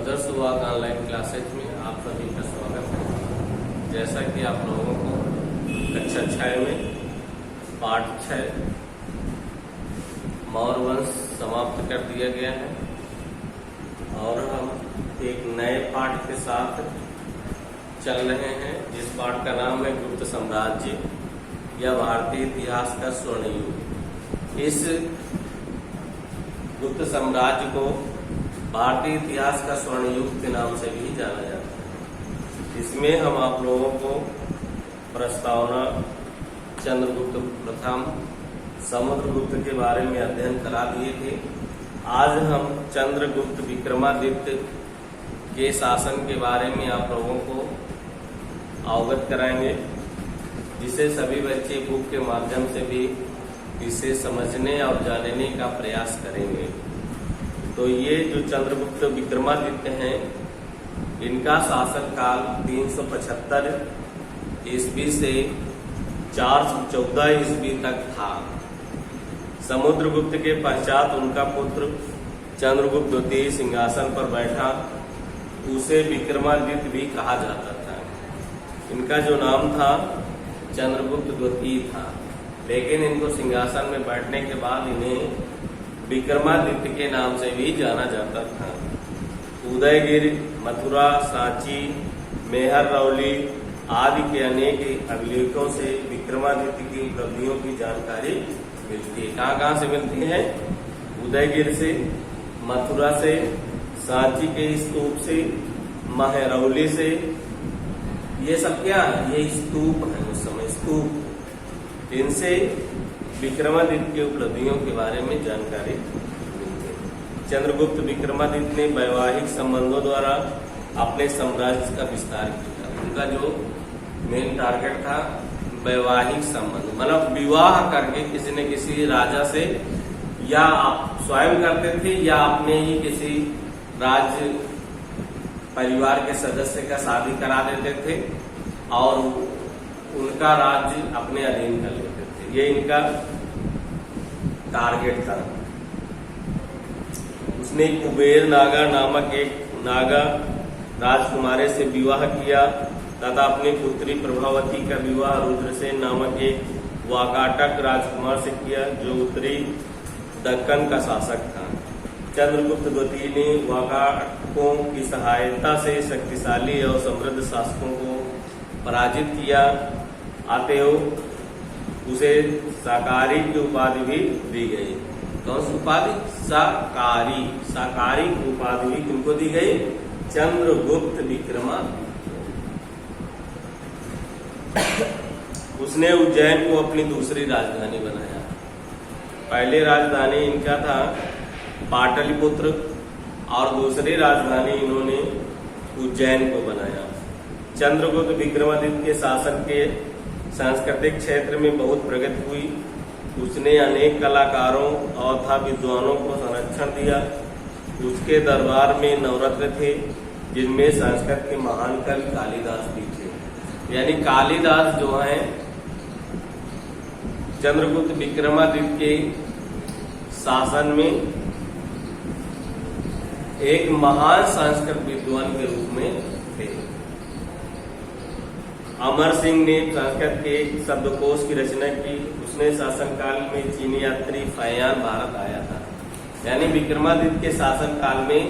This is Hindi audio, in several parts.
मदर्स वाक ऑनलाइन क्लासेज में आप सभी का स्वागत है। जैसा कि आप लोगों को कक्षा 6 में पाठ 6 मौर्य वंश समाप्त कर दिया गया है और हम एक नए पाठ के साथ चल रहे हैं, जिस पाठ का नाम है गुप्त साम्राज्य या भारतीय इतिहास का स्वर्ण युग। इस गुप्त साम्राज्य को भारतीय इतिहास का स्वर्ण युग के नाम से भी जाना जाता है। इसमें हम आप लोगों को प्रस्तावना, चंद्रगुप्त प्रथम, समुद्रगुप्त के बारे में अध्ययन करा दिए थे। आज हम चंद्रगुप्त विक्रमादित्य के शासन के बारे में आप लोगों को अवगत कराएंगे, जिसे सभी बच्चे बुक के माध्यम से भी इसे समझने और जानने का प्रयास करेंगे। तो ये जो चंद्रगुप्त विक्रमादित्य हैं, इनका शासन काल 375 ईस्वी से 414 ईस्वी तक था। समुद्रगुप्त के पश्चात उनका पुत्र चंद्रगुप्त द्वितीय सिंहासन पर बैठा, उसे विक्रमादित्य भी कहा जाता था। इनका जो नाम था चंद्रगुप्त द्वितीय था, लेकिन इनको सिंहासन में बैठने के बाद इन्हें विक्रमादित्य के नाम से भी जाना जाता था। उदयगिरि, मथुरा, सांची, मेहरौली आदि के अनेक अभिलेखों से विक्रमादित्य की उपलब्धियों की जानकारी मिलती है। कहाँ से मिलती है? उदयगिरि से, मथुरा से, सांची के स्तूप से, मेहरौली से। ये सब क्या है? ये स्तूप है, उस समय स्तूप। इनसे विक्रमादित्य के उपलब्धियों के बारे में जानकारी मिलती है। चंद्रगुप्त विक्रमादित्य ने वैवाहिक संबंधों द्वारा अपने साम्राज्य का विस्तार किया। उनका जो मेन टारगेट था वैवाहिक संबंध, मतलब विवाह करके किसी न किसी राजा से, या आप स्वयं करते थे या अपने ही किसी राज्य परिवार के सदस्य का शादी करा देते थे और उनका राज्य अपने अधीन कर लेते थे। ये इनका टारगेट था। उसने कुबेर नागा नामक एक नागा राजकुमारी से विवाह किया तथा अपनी पुत्री प्रभावती का विवाह रुद्रसेन नामक एक वाकाटक राजकुमार से किया, जो उत्तरी दक्कन का शासक था। चंद्रगुप्त द्वितीय ने वाकाटकों की सहायता से शक्तिशाली और समृद्ध शासकों को पराजित किया। अतएव उसे साकारी की उपाधि भी दी गई। कौन सी उपाधि? साकारी। साकारी की उपाधि भी किनको दी गई? चंद्रगुप्त विक्रमादित्य। उसने उज्जैन को अपनी दूसरी राजधानी बनाया। पहले राजधानी इनका था पाटलिपुत्र और दूसरी राजधानी इन्होंने उज्जैन को बनाया। चंद्रगुप्त विक्रमादित्य के शासन के सांस्कृतिक क्षेत्र में बहुत प्रगति हुई। उसने अनेक कलाकारों और तथा विद्वानों को संरक्षण दिया। उसके दरबार में नवरत्न थे, जिनमें संस्कृत के महान कवि कालिदास भी थे। यानी कालिदास जो है चंद्रगुप्त विक्रमादित्य के शासन में एक महान संस्कृत विद्वान के रूप में थे। अमर सिंह ने संस्कृत के शब्दकोश की रचना की। उसने शासनकाल में चीनी यात्री फैयान भारत आया था। यानी विक्रमादित्य के शासनकाल में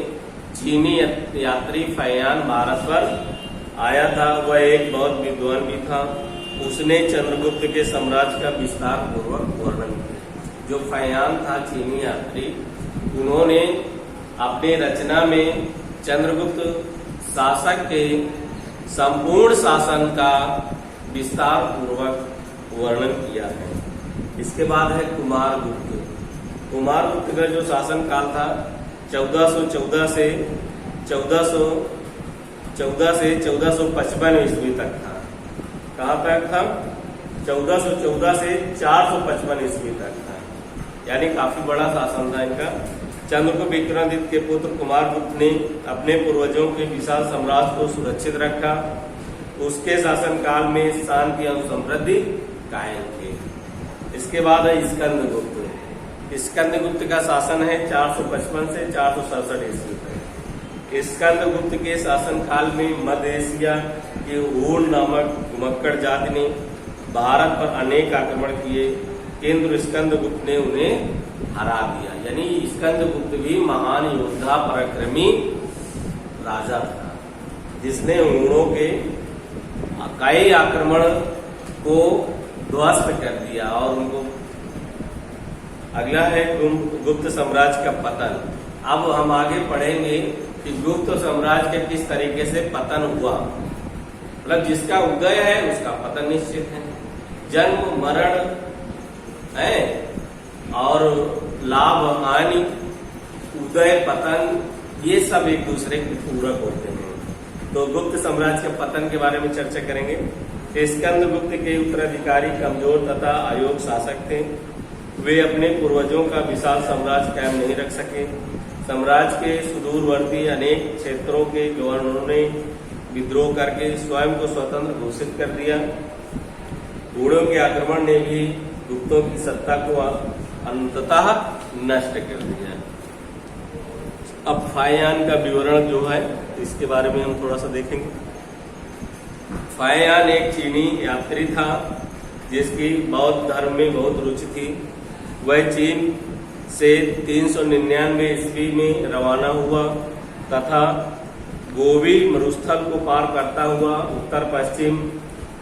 चीनी यात्री फैयान भारत पर आया था। वह एक बहुत विद्वान भी था। उसने चंद्रगुप्त के साम्राज्य का विस्तार पूर्वक वर्णन किया। जो फैयान था चीनी यात्री, उन्होंने अपने रचना में चंद्रगुप्त शासक के संपूर्ण शासन का विस्तार पूर्वक वर्णन किया है। इसके बाद है कुमारगुप्त। कुमारगुप्त का जो शासन काल था 1414 से 1455 ईस्वी तक था। कहाँ तक था? 1414 से 455 ईस्वी तक था। यानी काफी बड़ा शासन था इनका। चंद्रगुप्त विक्रमादित्य के पुत्र कुमारगुप्त ने अपने पूर्वजों के विशाल साम्राज्य को सुरक्षित रखा। उसके शासनकाल में शांति और समृद्धि कायम थी। इसके बाद है स्कंदगुप्त। स्कंदगुप्त का शासन है 455 से 467 ईस्वी तक। स्कंदगुप्त के शासनकाल में मध्य एशिया के हूण नामक घुमक्कड़ जाति ने भारत पर अनेक आक्रमण किए, किंतु स्कंदगुप्त ने उन्हें हरा दिया। यानी स्कंदगुप्त भी महान योद्धा पराक्रमी राजा था, जिसने हूणों के कई आक्रमण को ध्वस्त कर दिया और उनको। अगला है गुप्त साम्राज्य का पतन। अब हम आगे पढ़ेंगे कि गुप्त साम्राज्य का किस तरीके से पतन हुआ। मतलब जिसका उदय है उसका पतन निश्चित है। जन्म मरण है और लाभ हानि, उदय पतन, ये सब एक दूसरे के पूरक होते हैं। तो गुप्त साम्राज्य के पतन के बारे में चर्चा करेंगे। स्कंदगुप्त के उत्तराधिकारी कमजोर तथा अयोग्य शासक थे। वे अपने पूर्वजों का विशाल साम्राज्य कायम नहीं रख सके। साम्राज्य के सुदूरवर्ती अनेक क्षेत्रों के गवर्नरों ने विद्रोह करके स्वयं को स्वतंत्र घोषित कर दिया। हूणों के आक्रमण ने भी गुप्तों की सत्ता को अंततः नष्ट कर दिया। अब फाहियान का विवरण जो है इसके बारे में हम थोड़ा सा देखेंगे। फाहियान एक चीनी यात्री था जिसकी बौद्ध धर्म में बहुत रुचि थी। वह चीन से 399 ईस्वी में रवाना हुआ तथा गोबी मरुस्थल को पार करता हुआ उत्तर पश्चिम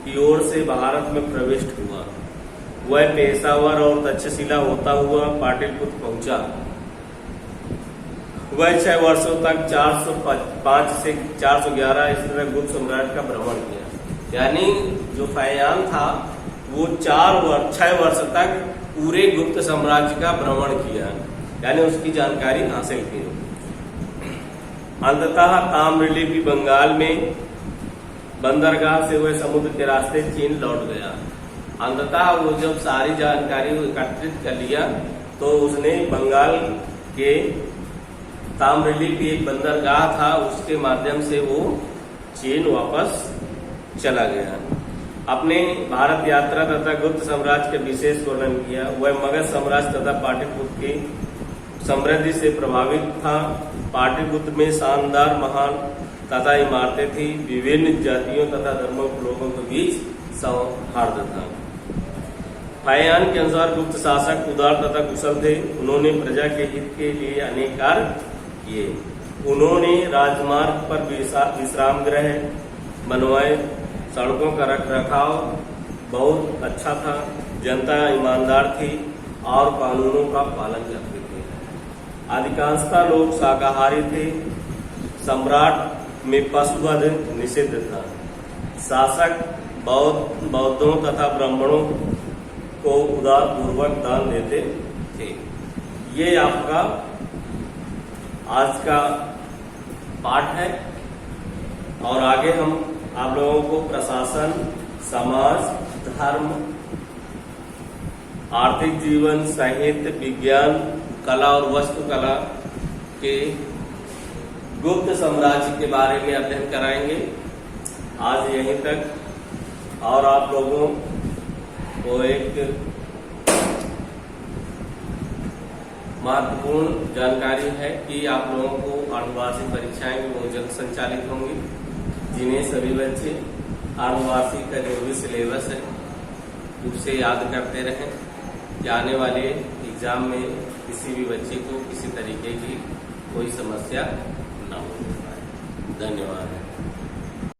की ओर से भारत में प्रविष्ट हुआ। वह पेशावर और तक्षशिला होता हुआ पाटलिपुत्र पहुंचा। वह 6 वर्षों तक 405 से 411 ईस्वी तक गुप्त साम्राज्य का भ्रमण किया। यानी जो फाहियान था वो 6 वर्ष तक पूरे गुप्त साम्राज्य का भ्रमण किया, यानी उसकी जानकारी हासिल की। अंततः ताम्रलिपि बंगाल में बंदरगाह से वह समुद्र के रास्ते चीन लौट गया। अंततः वो जब सारी जानकारी एकत्रित कर लिया तो उसने बंगाल के ताम्रलिपि एक बंदरगाह था, उसके माध्यम से वो चीन वापस चला गया। अपने भारत यात्रा तथा गुप्त साम्राज्य के विशेष वर्णन किया। वह मगध साम्राज्य तथा पाटलिपुत्र की समृद्धि से प्रभावित था। पाटलिपुत्र में शानदार महान तथा इमारतें थी। विभिन्न जातियों तथा धर्मों के लोगों के बीच सौहार्द था। फाहियान के अनुसार गुप्त शासक उदार तथा कुशल थे। उन्होंने प्रजा के हित के लिए अनेक कार्य किए। उन्होंने राजमार्ग पर विश्राम गृह बनवाए। सड़कों का रखरखाव बहुत अच्छा था। जनता ईमानदार थी और कानूनों का पालन करते थे। अधिकांशतः लोग शाकाहारी थे। सम्राट में पशुवध निषिद्ध था। शासक बौद्धों तथा ब्राह्मणों को उदारपूर्वक दान देते थे। ये आपका आज का पाठ है और आगे हम आप लोगों को प्रशासन, समाज, धर्म, आर्थिक जीवन, साहित्य, विज्ञान, कला और वास्तुकला के गुप्त साम्राज्य के बारे में अध्ययन कराएंगे। आज यहीं तक। और आप लोगों को एक महत्वपूर्ण जानकारी है कि आप लोगों को अर्धवार्षिक परीक्षाएं बहुत जल्द संचालित होंगी, जिन्हें सभी बच्चे अर्धवार्षिक का जो भी सिलेबस है उसे याद करते रहें कि आने वाले एग्जाम में किसी भी बच्चे को किसी तरीके की कोई समस्या न हो। धन्यवाद।